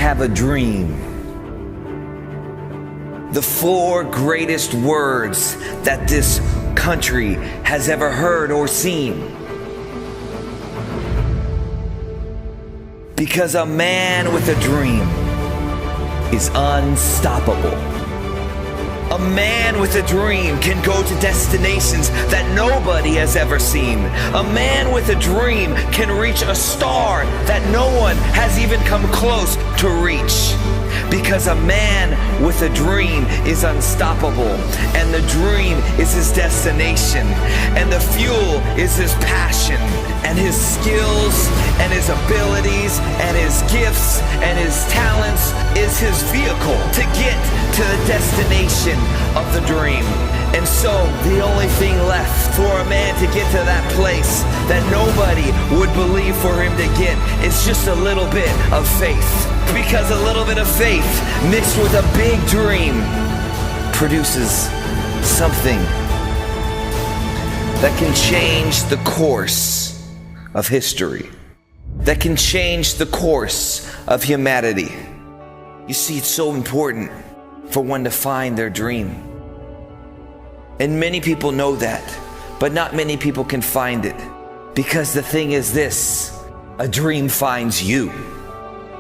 have a dream. The 4 greatest words that this country has ever heard or seen. Because a man with a dream is unstoppable. A man with a dream can go to destinations that nobody has ever seen. A man with a dream can reach a star that no one has even come close to reach. Because a man with a dream is unstoppable, and the dream is his destination, and the fuel is his passion, and his skills, and his abilities, and his gifts, and his talents is his vehicle to get to the destination of the dream. And so the only thing left for a man to get to that place that nobody would believe for him to get is just a little bit of faith. Because a little bit of faith mixed with a big dream produces something that can change the course of history, that can change the course of humanity. You see, it's so important for one to find their dream. And many people know that, but not many people can find it. Because the thing is this, a dream finds you.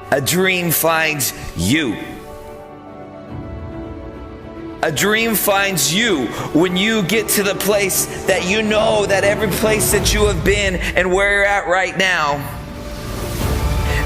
A dream finds you. A dream finds you when you get to the place that you know that every place that you have been and where you're at right now,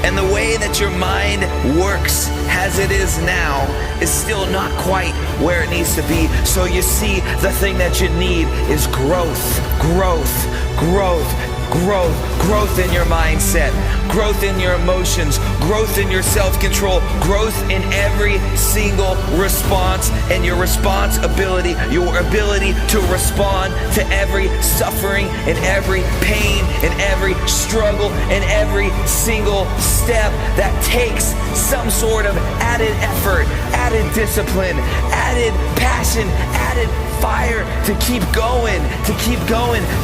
and the way that your mind works as it is now is still not quite where it needs to be. So you see, the thing that you need is growth, growth, growth, growth, growth in your mindset, growth in your emotions, growth in your self-control, growth in every single response, and your responsibility, your ability to respond to every suffering and every pain and every struggle and every single step that takes some sort of added effort, added discipline, added passion, added fire to keep going,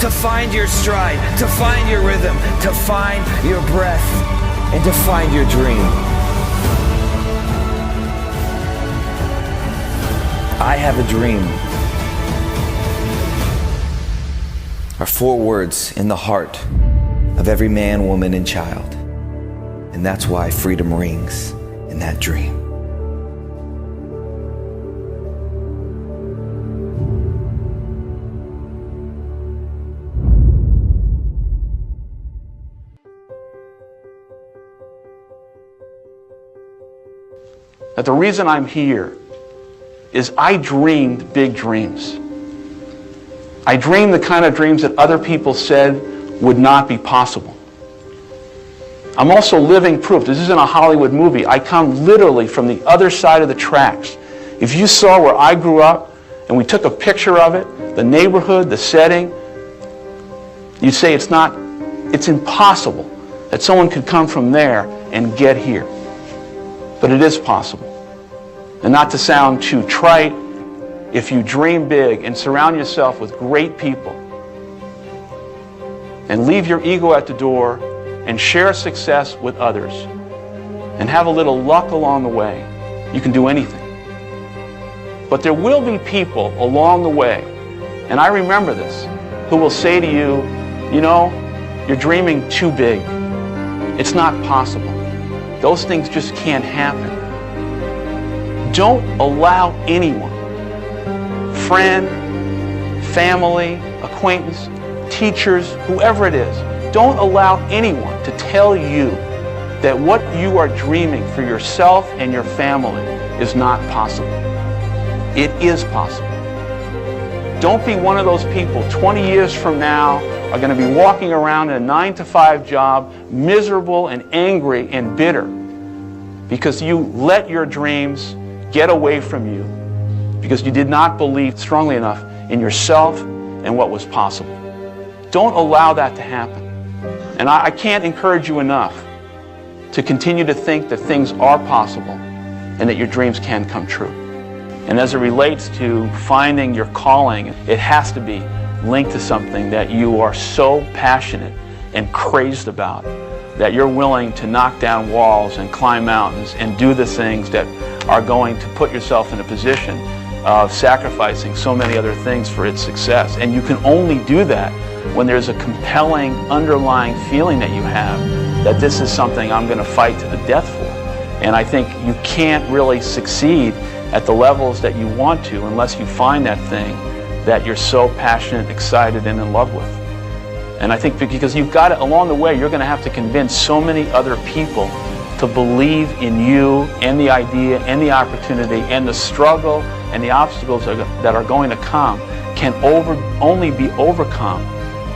to find your stride, to find your rhythm, to find your breath, and to find your dream. I have a dream are 4 words in the heart of every man, woman, and child. And that's why freedom rings in that dream. That the reason I'm here is I dreamed big dreams. I dreamed the kind of dreams that other people said would not be possible. I'm also living proof. This isn't a Hollywood movie. I come literally from the other side of the tracks. If you saw where I grew up and we took a picture of it, the neighborhood, the setting, you'd say it's impossible that someone could come from there and get here. But it is possible. And not to sound too trite, if you dream big and surround yourself with great people and leave your ego at the door and share success with others and have a little luck along the way, you can do anything. But there will be people along the way, and I remember this, who will say to you, you know, you're dreaming too big. It's not possible. Those things just can't happen. Don't allow anyone, friend, family, acquaintance, teachers, whoever it is, don't allow anyone to tell you that what you are dreaming for yourself and your family is not possible. It is possible. Don't be one of those people 20 years from now are going to be walking around in a 9-to-5 job, miserable and angry and bitter because you let your dreams get away from you because you did not believe strongly enough in yourself and what was possible. Don't allow that to happen. And I can't encourage you enough to continue to think that things are possible and that your dreams can come true. And as it relates to finding your calling, it has to be linked to something that you are so passionate and crazed about, that you're willing to knock down walls and climb mountains and do the things that are going to put yourself in a position of sacrificing so many other things for its success. And you can only do that when there's a compelling underlying feeling that you have that this is something I'm going to fight to the death for. And I think you can't really succeed at the levels that you want to unless you find that thing that you're so passionate, excited, and in love with. And I think because you've got it along the way, you're going to have to convince so many other people to believe in you and the idea and the opportunity, and the struggle and the obstacles that are going to come can only be overcome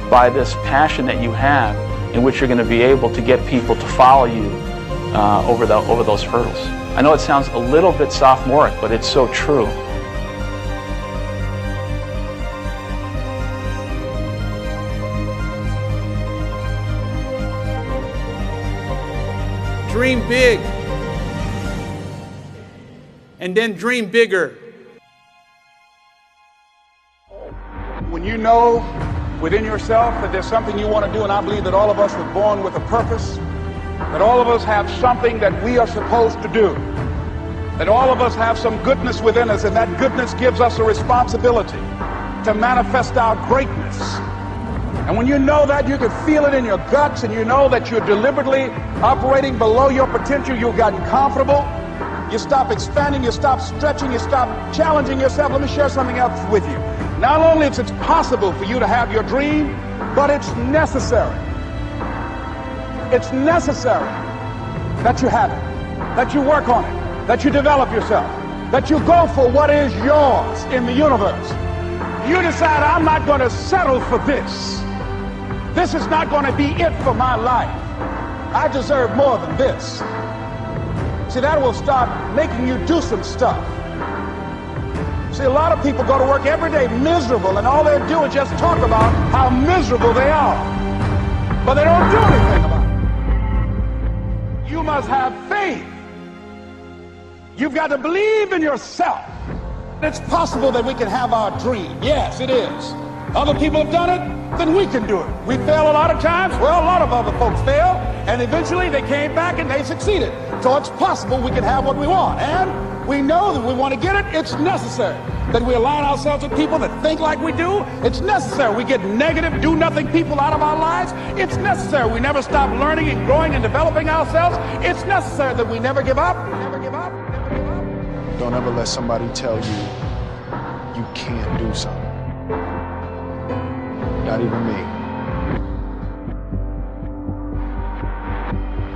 by this passion that you have, in which you're going to be able to get people to follow you over those hurdles. I know it sounds a little bit sophomoric, but it's so true. Dream big, and then dream bigger. When you know within yourself that there's something you want to do, and I believe that all of us were born with a purpose, that all of us have something that we are supposed to do, that all of us have some goodness within us, and that goodness gives us a responsibility to manifest our greatness. And when you know that, you can feel it in your guts, and you know that you're deliberately operating below your potential, you've gotten comfortable, you stop expanding, you stop stretching, you stop challenging yourself. Let me share something else with you. Not only is it possible for you to have your dream, but it's necessary. It's necessary that you have it, that you work on it, that you develop yourself, that you go for what is yours in the universe. You decide, I'm not going to settle for this. This is not going to be it for my life. I deserve more than this. See, that will start making you do some stuff. See, a lot of people go to work every day miserable, and all they do is just talk about how miserable they are. But they don't do anything about it. You must have faith. You've got to believe in yourself. It's possible that we can have our dream. Yes, it is. Other people have done it, then we can do it. We fail a lot of times. Well, a lot of other folks fail, and eventually they came back and they succeeded. So it's possible we can have what we want. And we know that we want to get it. It's necessary that we align ourselves with people that think like we do. It's necessary we get negative, do-nothing people out of our lives. It's necessary we never stop learning and growing and developing ourselves. It's necessary that we never give up. Never give up. Never give up. Don't ever let somebody tell you you can't do something. Not even me.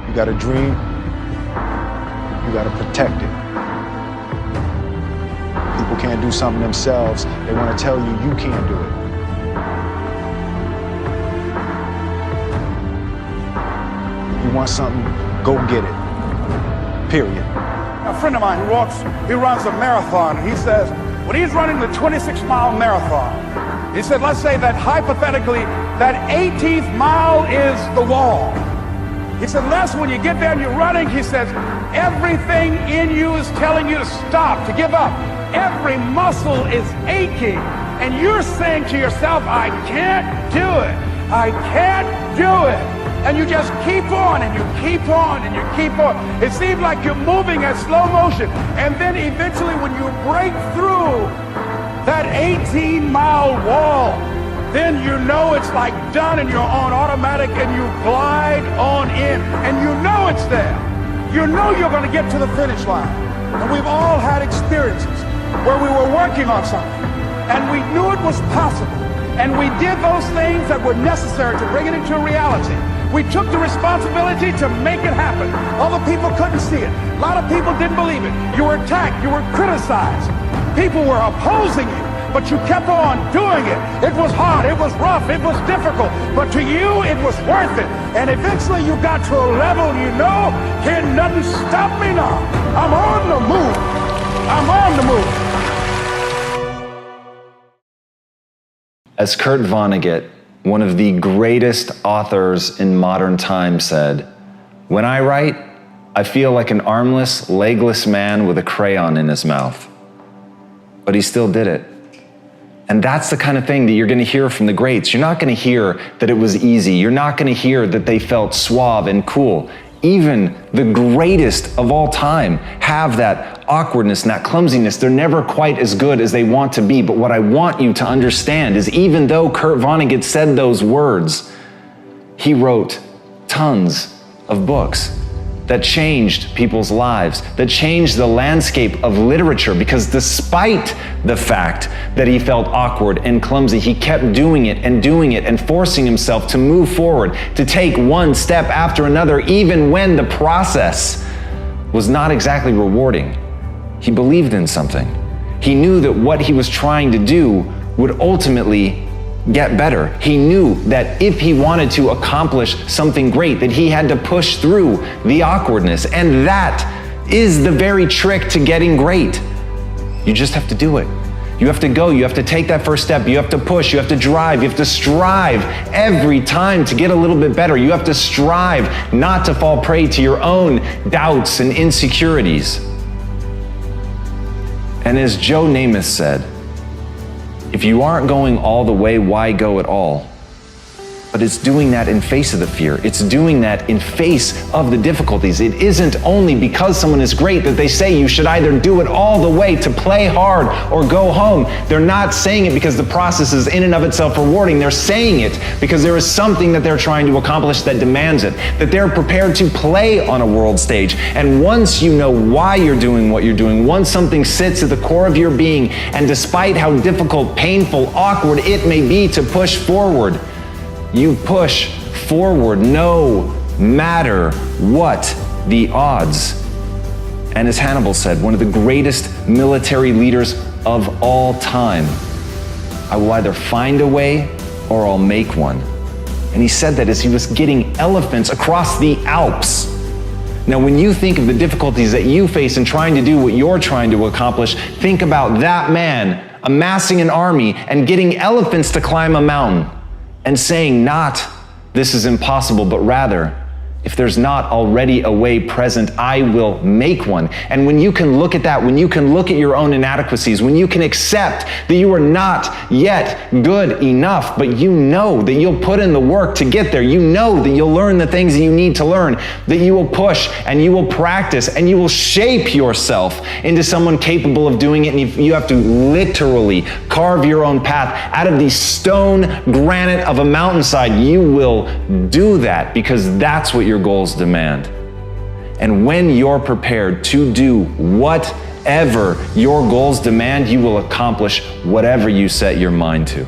You got a dream, you got to protect it. People can't do something themselves. They want to tell you you can't do it. You want something, go get it. Period. A friend of mine he runs a marathon, and he says, when he's running the 26-mile marathon, he said, let's say that hypothetically, that 18th mile is the wall. He said, Les, when you get there and you're running, he says, everything in you is telling you to stop, to give up. Every muscle is aching, and you're saying to yourself, I can't do it. I can't do it. And you just keep on, and you keep on, and you keep on. It seems like you're moving at slow motion. And then eventually when you break through that 18-mile wall, then you know it's like done, and you're on automatic, and you glide on in, and you know it's there. You know you're going to get to the finish line. And we've all had experiences where we were working on something, and we knew it was possible, and we did those things that were necessary to bring it into reality. We took the responsibility to make it happen. Other people couldn't see it. A lot of people didn't believe it. You were attacked. You were criticized. People were opposing you, but you kept on doing it. It was hard. It was rough. It was difficult. But to you, it was worth it. And eventually you got to a level you know, can't nothing stop me now. I'm on the move. I'm on the move. As Kurt Vonnegut, one of the greatest authors in modern times, said, "When I write, I feel like an armless, legless man with a crayon in his mouth." But he still did it. And that's the kind of thing that you're going to hear from the greats. You're not going to hear that it was easy. You're not going to hear that they felt suave and cool. Even the greatest of all time have that awkwardness and that clumsiness. They're never quite as good as they want to be. But what I want you to understand is even though Kurt Vonnegut said those words, he wrote tons of books that changed people's lives, that changed the landscape of literature, because despite the fact that he felt awkward and clumsy, he kept doing it and forcing himself to move forward, to take one step after another, even when the process was not exactly rewarding. He believed in something. He knew that what he was trying to do would ultimately get better. He knew that if he wanted to accomplish something great, that he had to push through the awkwardness. And that is the very trick to getting great. You just have to do it. You have to go, you have to take that first step, you have to push, you have to drive, you have to strive every time to get a little bit better. You have to strive not to fall prey to your own doubts and insecurities. And as Joe Namath said, if you aren't going all the way, why go at all? But it's doing that in face of the fear. It's doing that in face of the difficulties. It isn't only because someone is great that they say you should either do it all the way to play hard or go home. They're not saying it because the process is in and of itself rewarding. They're saying it because there is something that they're trying to accomplish that demands it, that they're prepared to play on a world stage. And once you know why you're doing what you're doing, once something sits at the core of your being, and despite how difficult, painful, awkward it may be to push forward, you push forward no matter what the odds. And as Hannibal said, one of the greatest military leaders of all time, I will either find a way or I'll make one. And he said that as he was getting elephants across the Alps. Now, when you think of the difficulties that you face in trying to do what you're trying to accomplish, think about that man amassing an army and getting elephants to climb a mountain, and saying not, this is impossible, but rather, if there's not already a way present, I will make one. And when you can look at that, when you can look at your own inadequacies, when you can accept that you are not yet good enough, but you know that you'll put in the work to get there, you know that you'll learn the things that you need to learn, that you will push and you will practice and you will shape yourself into someone capable of doing it. And you have to literally carve your own path out of the stone granite of a mountainside. You will do that because that's what your goals demand. And when you're prepared to do whatever your goals demand, you will accomplish whatever you set your mind to.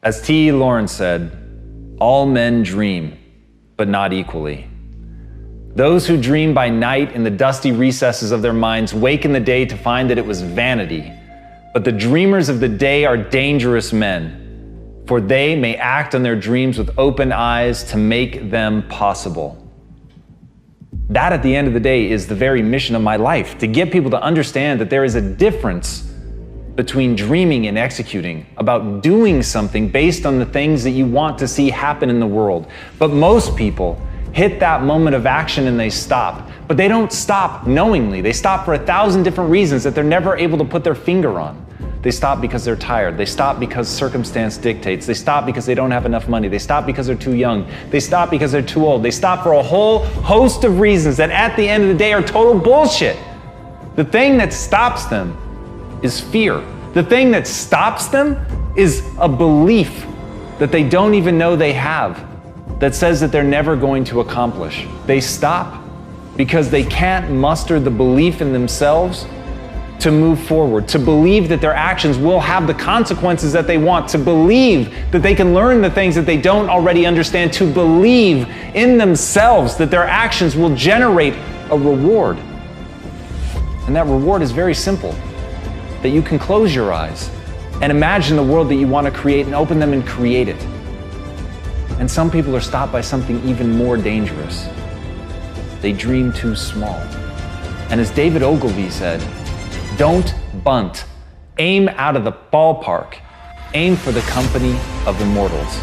As T. Lawrence said, all men dream, but not equally. Those who dream by night in the dusty recesses of their minds wake in the day to find that it was vanity. But the dreamers of the day are dangerous men, for they may act on their dreams with open eyes to make them possible. That, at the end of the day, is the very mission of my life, to get people to understand that there is a difference between dreaming and executing, about doing something based on the things that you want to see happen in the world. But most people hit that moment of action and they stop. But they don't stop knowingly. They stop for 1,000 different reasons that they're never able to put their finger on. They stop because they're tired. They stop because circumstance dictates. They stop because they don't have enough money. They stop because they're too young. They stop because they're too old. They stop for a whole host of reasons that at the end of the day are total bullshit. The thing that stops them is fear. The thing that stops them is a belief that they don't even know they have, that says that they're never going to accomplish. They stop because they can't muster the belief in themselves to move forward, to believe that their actions will have the consequences that they want, to believe that they can learn the things that they don't already understand, to believe in themselves that their actions will generate a reward. And that reward is very simple, that you can close your eyes and imagine the world that you want to create and open them and create it. And some people are stopped by something even more dangerous. They dream too small. And as David Ogilvy said, don't bunt. Aim out of the ballpark. Aim for the company of immortals.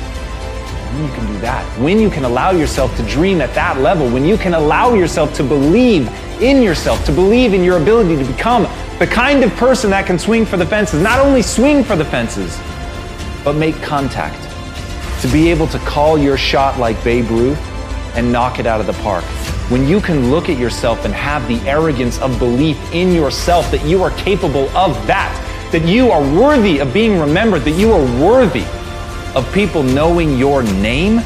when you can do that, when you can allow yourself to dream at that level, when you can allow yourself to believe in yourself, to believe in your ability to become the kind of person that can swing for the fences, not only swing for the fences, but make contact, to be able to call your shot like Babe Ruth and knock it out of the park. When you can look at yourself and have the arrogance of belief in yourself that you are capable of that you are worthy of being remembered, that you are worthy of people knowing your name,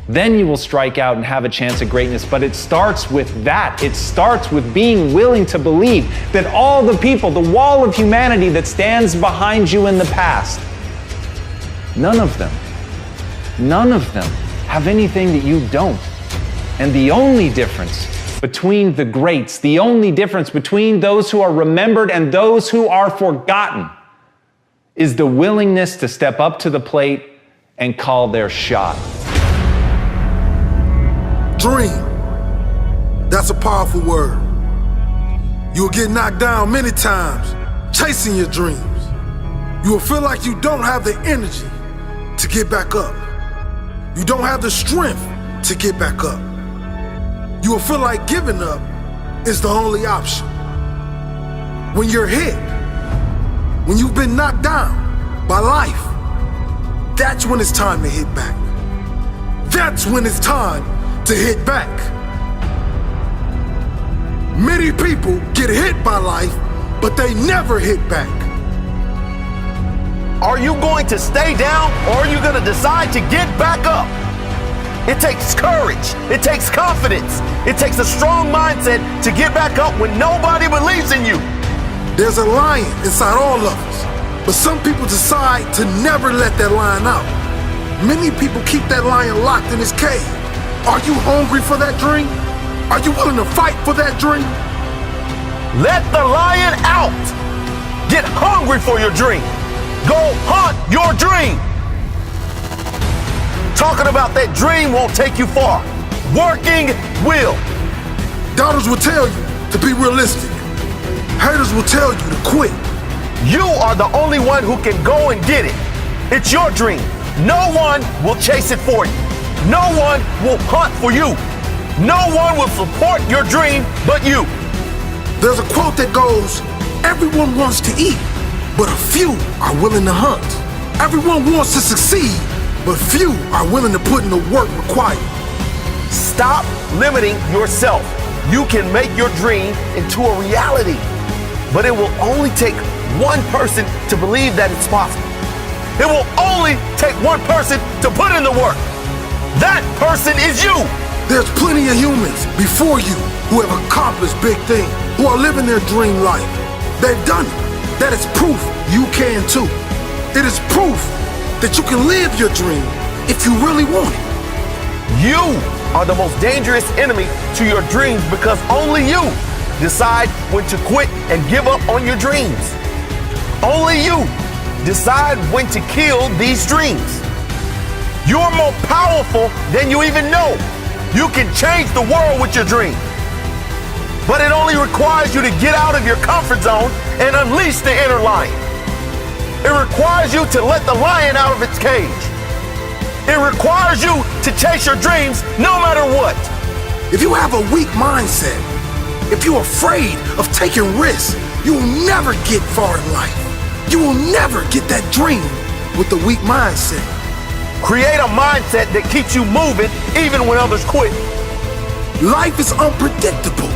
then you will strike out and have a chance at greatness. But it starts with that. It starts with being willing to believe that all the people, the wall of humanity that stands behind you in the past, none of them have anything that you don't. And the only difference between the greats, the only difference between those who are remembered and those who are forgotten, is the willingness to step up to the plate and call their shot. Dream. That's a powerful word. You'll get knocked down many times chasing your dreams. You will feel like you don't have the energy to get back up. You don't have the strength to get back up. You will feel like giving up is the only option. When you're hit, when you've been knocked down by life, that's when it's time to hit back. That's when it's time to hit back. Many people get hit by life, but they never hit back. Are you going to stay down, or are you going to decide to get back up? It takes courage. It takes confidence. It takes a strong mindset to get back up when nobody believes in you. There's a lion inside all of us, but some people decide to never let that lion out. Many people keep that lion locked in his cage. Are you hungry for that dream? Are you willing to fight for that dream? Let the lion out. Get hungry for your dream. Go hunt your dream. Talking about that dream won't take you far. Working will. Doubters will tell you to be realistic. Haters will tell you to quit. You are the only one who can go and get it. It's your dream. No one will chase it for you. No one will hunt for you. No one will support your dream but you. There's a quote that goes, everyone wants to eat, but a few are willing to hunt. Everyone wants to succeed, but few are willing to put in the work required. Stop limiting yourself. You can make your dream into a reality, but it will only take one person to believe that it's possible. It will only take one person to put in the work. That person is you. There's plenty of humans before you who have accomplished big things, who are living their dream life. They've done it. That is proof you can too. It is proof that you can live your dream if you really want it. You are the most dangerous enemy to your dreams because only you decide when to quit and give up on your dreams. Only you decide when to kill these dreams. You're more powerful than you even know. You can change the world with your dream. But it only requires you to get out of your comfort zone and unleash the inner lion. It requires you to let the lion out of its cage. It requires you to chase your dreams no matter what. If you have a weak mindset, if you're afraid of taking risks, you will never get far in life. You will never get that dream with a weak mindset. Create a mindset that keeps you moving even when others quit. Life is unpredictable.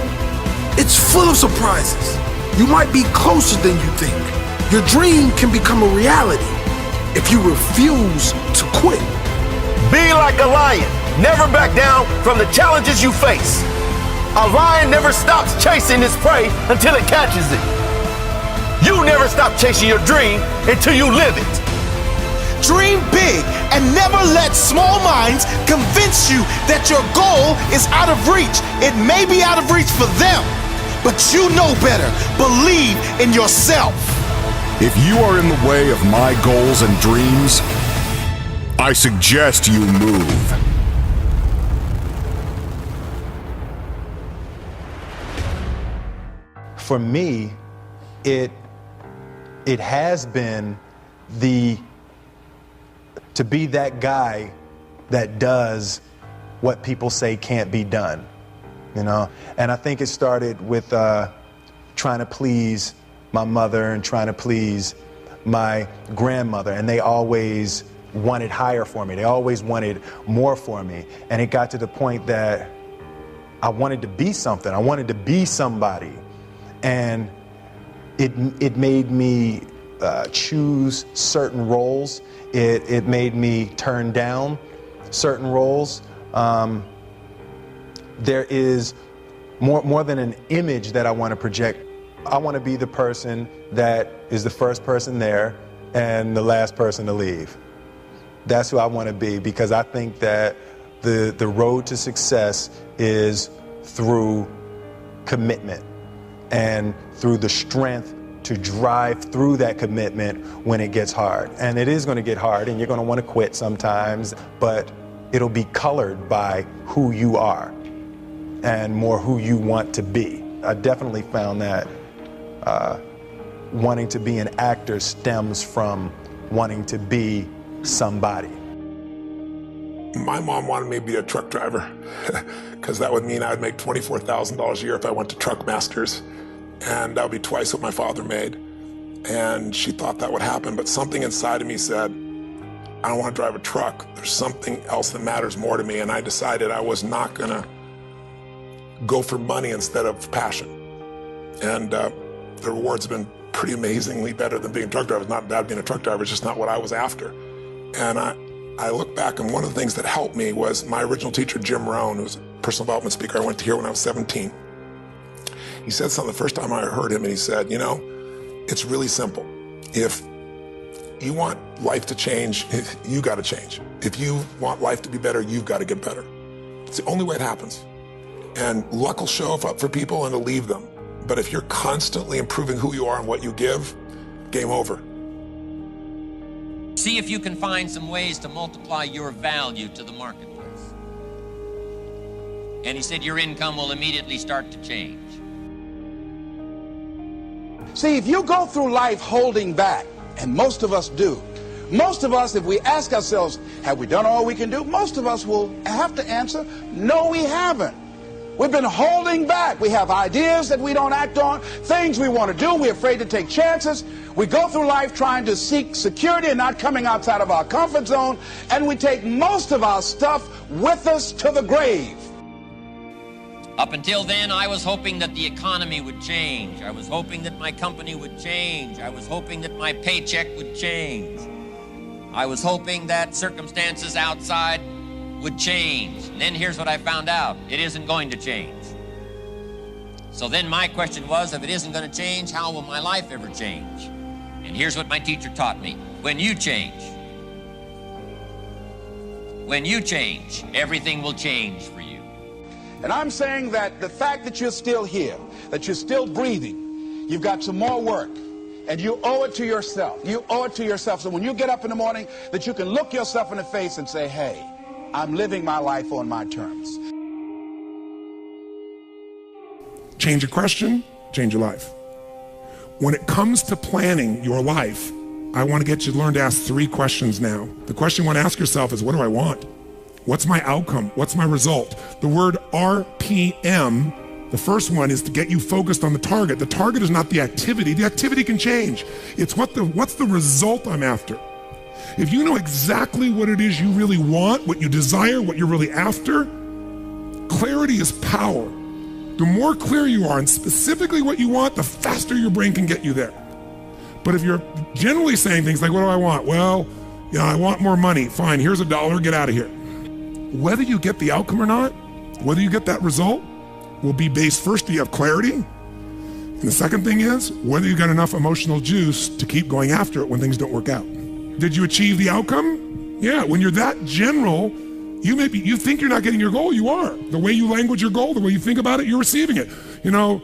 It's full of surprises. You might be closer than you think. Your dream can become a reality if you refuse to quit. Be like a lion. Never back down from the challenges you face. A lion never stops chasing its prey until it catches it. You never stop chasing your dream until you live it. Dream big and never let small minds convince you that your goal is out of reach. It may be out of reach for them, but you know better. Believe in yourself. If you are in the way of my goals and dreams, I suggest you move. For me, it has been to be that guy that does what people say can't be done, you know? And I think it started with trying to please my mother and trying to please my grandmother, and they always wanted higher for me. They always wanted more for me. And it got to the point that I wanted to be something. I wanted to be somebody. And it made me choose certain roles. It made me turn down certain roles. There is more than an image that I want to project. I want to be the person that is the first person there and the last person to leave. That's who I want to be, because I think that the road to success is through commitment and through the strength to drive through that commitment when it gets hard. And it is going to get hard, and you're going to want to quit sometimes, but it'll be colored by who you are and more who you want to be. I definitely found that wanting to be an actor stems from wanting to be somebody. My mom wanted me to be a truck driver because that would mean I would make $24,000 a year if I went to Truck Masters, and that would be twice what my father made. And she thought that would happen, but something inside of me said, I don't want to drive a truck. There's something else that matters more to me, and I decided I was not gonna go for money instead of passion. And the rewards have been pretty amazingly better than being a truck driver. It's not bad being a truck driver, it's just not what I was after. And I look back, and one of the things that helped me was my original teacher, Jim Rohn, who was a personal development speaker. I went to hear when I was 17. He said something the first time I heard him, and he said, you know, it's really simple. If you want life to change, you got to change. If you want life to be better, you've got to get better. It's the only way it happens. And luck will show up for people and it'll leave them. But if you're constantly improving who you are and what you give, game over. See if you can find some ways to multiply your value to the marketplace. And he said your income will immediately start to change. See, if you go through life holding back, and most of us do, most of us, if we ask ourselves, have we done all we can do? Most of us will have to answer, no, we haven't. We've been holding back. We have ideas that we don't act on, things we want to do. We're afraid to take chances. We go through life trying to seek security and not coming outside of our comfort zone, and we take most of our stuff with us to the grave. Up until then, I was hoping that the economy would change. I was hoping that my company would change. I was hoping that my paycheck would change. I was hoping that circumstances outside would change. And then here's what I found out. It isn't going to change. So then my question was, if it isn't going to change, how will my life ever change? And here's what my teacher taught me. When you change, everything will change for you. And I'm saying that the fact that you're still here, that you're still breathing, you've got some more work, and you owe it to yourself. You owe it to yourself. So when you get up in the morning, that you can look yourself in the face and say, hey, I'm living my life on my terms. Change your question, change your life. When it comes to planning your life, I want to get you to learn to ask 3 questions now. The question you want to ask yourself is, what do I want? What's my outcome? What's my result? The word RPM, the first one, is to get you focused on the target. The target is not the activity. The activity can change. It's what's the result I'm after. If you know exactly what it is you really want, what you desire, what you're really after, clarity is power. The more clear you are and specifically what you want, the faster your brain can get you there. But if you're generally saying things like, what do I want? Well, I want more money. Fine, here's $1, get out of here. Whether you get the outcome or not, whether you get that result, will be based first, do you have clarity? And the second thing is, whether you got enough emotional juice to keep going after it when things don't work out. Did you achieve the outcome? Yeah, when you're that general, you think you're not getting your goal, you are. The way you language your goal, the way you think about it, you're receiving it. I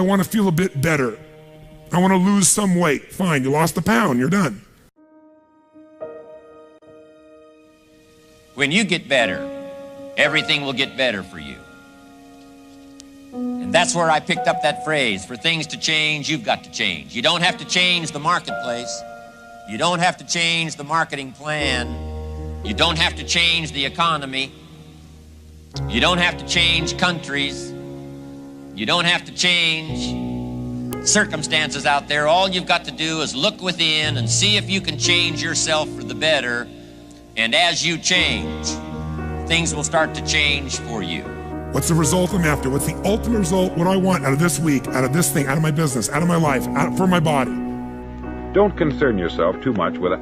want to feel a bit better. I want to lose some weight. Fine, you lost a pound, you're done. When you get better, everything will get better for you. And that's where I picked up that phrase, for things to change, you've got to change. You don't have to change the marketplace. You don't have to change the marketing plan. You don't have to change the economy. You don't have to change countries. You don't have to change circumstances out there. All you've got to do is look within and see if you can change yourself for the better. And as you change, things will start to change for you. What's the result I'm after? What's the ultimate result? What do I want out of this week, out of this thing, out of my business, out of my life, for my body? Don't concern yourself too much with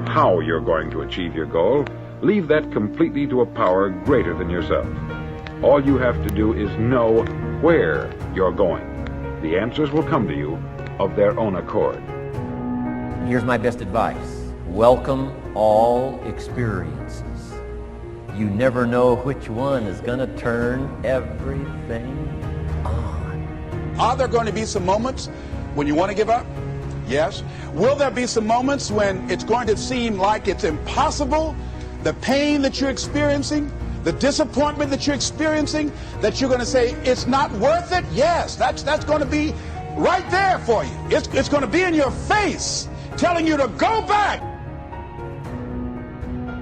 how you're going to achieve your goal. Leave that completely to a power greater than yourself. All you have to do is know where you're going. The answers will come to you of their own accord. Here's my best advice. Welcome all experiences. You never know which one is going to turn everything on. Are there going to be some moments when you want to give up? Yes. Will there be some moments when it's going to seem like it's impossible? The pain that you're experiencing, the disappointment that you're experiencing, that you're going to say it's not worth it? Yes, that's going to be right there for you. It's going to be in your face, telling you to go back.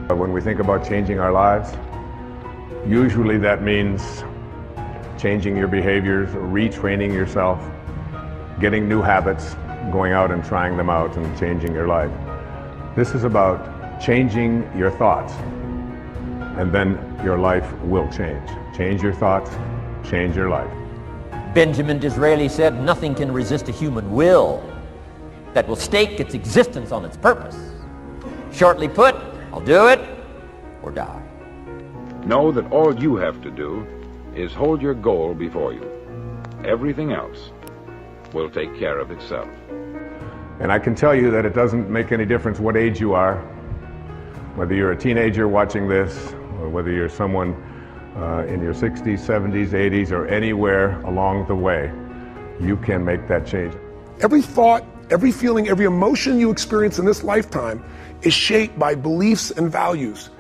When we think about changing our lives, usually that means changing your behaviors, retraining yourself, getting new habits, going out and trying them out and changing your life. This is about changing your thoughts, and then your life will change. Change your thoughts, change your life. Benjamin Disraeli said, nothing can resist a human will that will stake its existence on its purpose. Shortly put, I'll do it or die. Know that all you have to do is hold your goal before you. Everything else will take care of itself. And I can tell you that it doesn't make any difference what age you are, whether you're a teenager watching this, or whether you're someone in your 60s, 70s, 80s, or anywhere along the way, you can make that change. Every thought, every feeling, every emotion you experience in this lifetime is shaped by beliefs and values.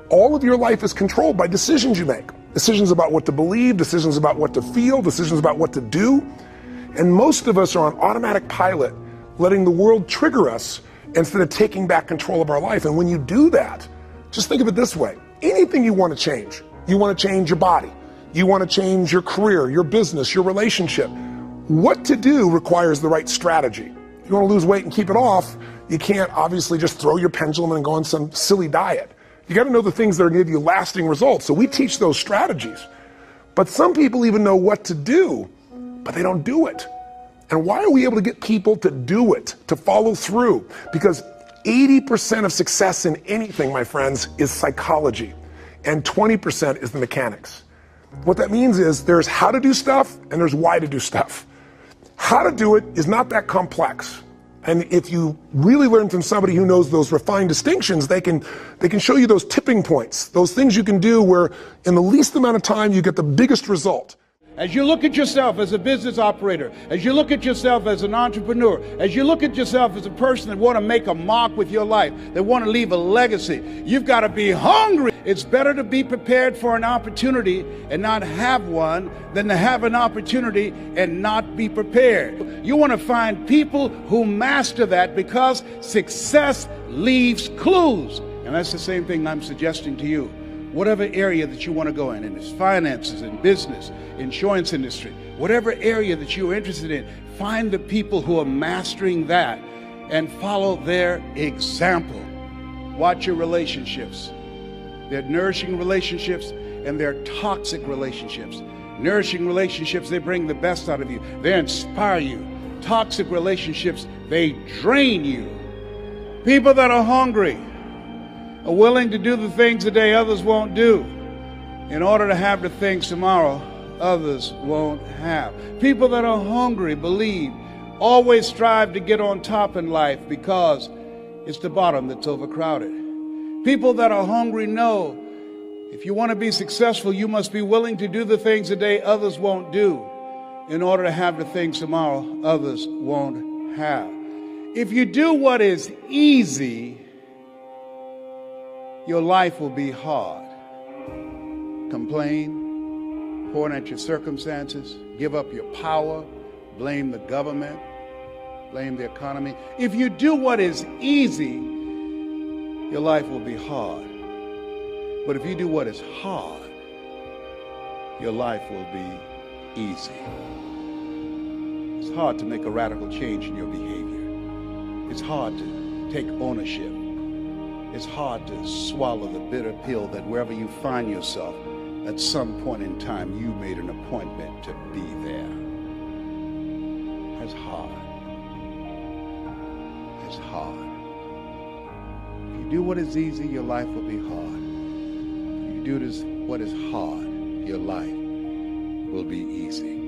All of your life is controlled by decisions you make. Decisions about what to believe, decisions about what to feel, decisions about what to do. And most of us are on automatic pilot, letting the world trigger us instead of taking back control of our life. And when you do that, just think of it this way. Anything you want to change. You want to change your body. You want to change your career, your business, your relationship. What to do requires the right strategy. If you want to lose weight and keep it off, you can't obviously just throw your pendulum and go on some silly diet. You got to know the things that are going to give you lasting results. So we teach those strategies. But some people even know what to do, but they don't do it. And why are we able to get people to do it, to follow through? Because 80% of success in anything, my friends, is psychology, and 20% is the mechanics. What that means is there's how to do stuff and there's why to do stuff. How to do it is not that complex. And if you really learn from somebody who knows those refined distinctions, they can show you those tipping points, those things you can do where in the least amount of time you get the biggest result. As you look at yourself as a business operator, as you look at yourself as an entrepreneur, as you look at yourself as a person that want to make a mark with your life, that want to leave a legacy, you've got to be hungry. It's better to be prepared for an opportunity and not have one than to have an opportunity and not be prepared. You want to find people who master that because success leaves clues. And that's the same thing I'm suggesting to you. Whatever area that you want to go in it's finances, in business, insurance industry, whatever area that you're interested in, find the people who are mastering that and follow their example. Watch your relationships. They're nourishing relationships and they're toxic relationships. Nourishing relationships, they bring the best out of you. They inspire you. Toxic relationships, they drain you. People that are hungry are willing to do the things today others won't do in order to have the things tomorrow others won't have. People that are hungry believe, always strive to get on top in life because it's the bottom that's overcrowded. People that are hungry know if you want to be successful, you must be willing to do the things today others won't do in order to have the things tomorrow others won't have. If you do what is easy, your life will be hard. Complain, point at your circumstances, give up your power, blame the government, blame the economy. If you do what is easy, your life will be hard. But if you do what is hard, your life will be easy. It's hard to make a radical change in your behavior. It's hard to take ownership. It's hard to swallow the bitter pill that wherever you find yourself, at some point in time, you made an appointment to be there. That's hard. That's hard. If you do what is easy, your life will be hard. If you do what is hard, your life will be easy.